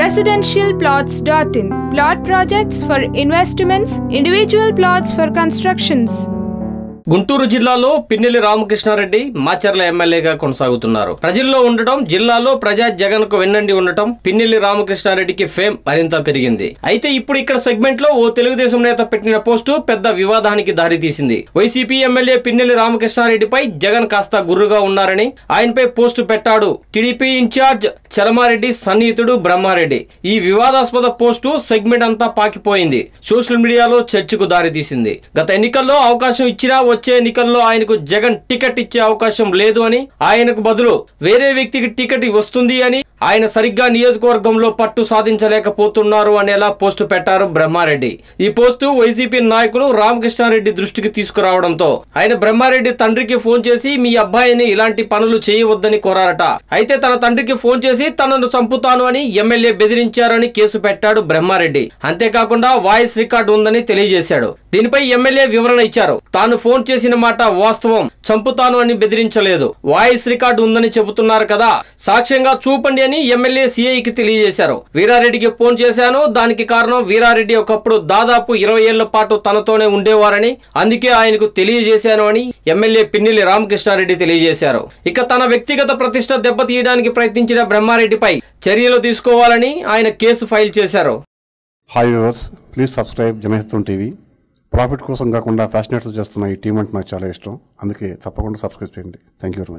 Residentialplots.in. Plot projects for investments, individual plots for constructions. Guntur జిల్లాలో పిన్నెల్లి రామకృష్ణారెడ్డి మాచర్ల ఎమ్మెల్యేగా కొనసాగుతున్నారు. ప్రజల్లో ఉండటం, జిల్లాలో ప్రజా జగన్ కు వెన్నండి ఉండటం పిన్నెల్లి రామకృష్ణారెడ్డికి ఫేమ్ మరింత పెరిగింది. అయితే ఇప్పుడు ఇక్కడ సెగ్మెంట్ లో ఓ తెలుగుదేశం నేత పెట్టిన పోస్టు పెద్ద వివాదానికి దారితీసింది. వైసీపీ ఎమ్మెల్యే పిన్నెల్లి రామకృష్ణారెడ్డిపై జగన్ కాస్త గుర్రుగా ఉన్నారని ఆయనపై పోస్టు పెట్టాడు టీడీపీ ఇన్ఛార్జ్ చలమారెడ్డి సన్నిహితుడు బ్రహ్మారెడ్డి. ఈ వివాదాస్పద పోస్టు సెగ్మెంట్ అంతా పాకిపోయింది. సోషల్ మీడియాలో చర్చకు దారితీసింది. గత ఎన్నికల్లో అవకాశం ఇచ్చినా వచ్చే ఎన్నికల్లో ఆయనకు జగన్ టికెట్ ఇచ్చే అవకాశం లేదు అని, ఆయనకు బదులు వేరే వ్యక్తికి టికెట్ వస్తుంది అని, ఆయన సరిగ్గా నియోజకవర్గంలో పట్టు సాధించలేకపోతున్నారు అనేలా పోస్టు పెట్టారు బ్రహ్మారెడ్డి. ఈ పోస్టు వైసీపీ నాయకులు రామకృష్ణారెడ్డి దృష్టికి తీసుకురావడంతో ఆయన బ్రహ్మారెడ్డి తండ్రికి ఫోన్ చేసి మీ అబ్బాయిని ఇలాంటి పనులు చేయవద్దని కోరారట. అయితే తన తండ్రికి ఫోన్ చేసి తనను చంపుతాను అని ఎమ్మెల్యే బెదిరించారని కేసు పెట్టాడు బ్రహ్మారెడ్డి. అంతేకాకుండా వాయిస్ రికార్డు ఉందని తెలియజేశాడు. దీనిపై ఎమ్మెల్యే వివరణ ఇచ్చారు. తాను ఫోన్ చేసిన మాట వాస్తవం, చంపుతాను అని బెదిరించలేదు, వాయిస్ రికార్డు ఉందని చెబుతున్నారు కదా, సాక్ష్యంగా చూపండి అని ఎమ్మెల్యే సిఐకి తెలియజేశారు. వీరారెడ్డికి ఫోన్ చేశాను, దానికి కారణం వీరారెడ్డి ఒకప్పుడు దాదాపు 20 ఏళ్ల పాటు తనతోనే ఉండేవారని, అందుకే ఆయనకు తెలియజేశాను అని ఎమ్మెల్యే పిన్నెల్లి రామకృష్ణారెడ్డి తెలియజేశారు. ఇక తన వ్యక్తిగత ప్రతిష్ట దెబ్బతీయడానికి ప్రయత్నించిన బ్రహ్మారెడ్డిపై చర్యలు తీసుకోవాలని ఆయన కేసు ఫైల్ చేశారు. Hi viewers, please subscribe Janahitam TV. Profit కోసం కాకుండా ఫ్యాషనేట్స్ చేస్తున్న ఈ టీం అంటే నాకు చాలా ఇష్టం, అందుకే తప్పకుండా సబ్స్క్రైబ్ చేయండి. Thank you very much.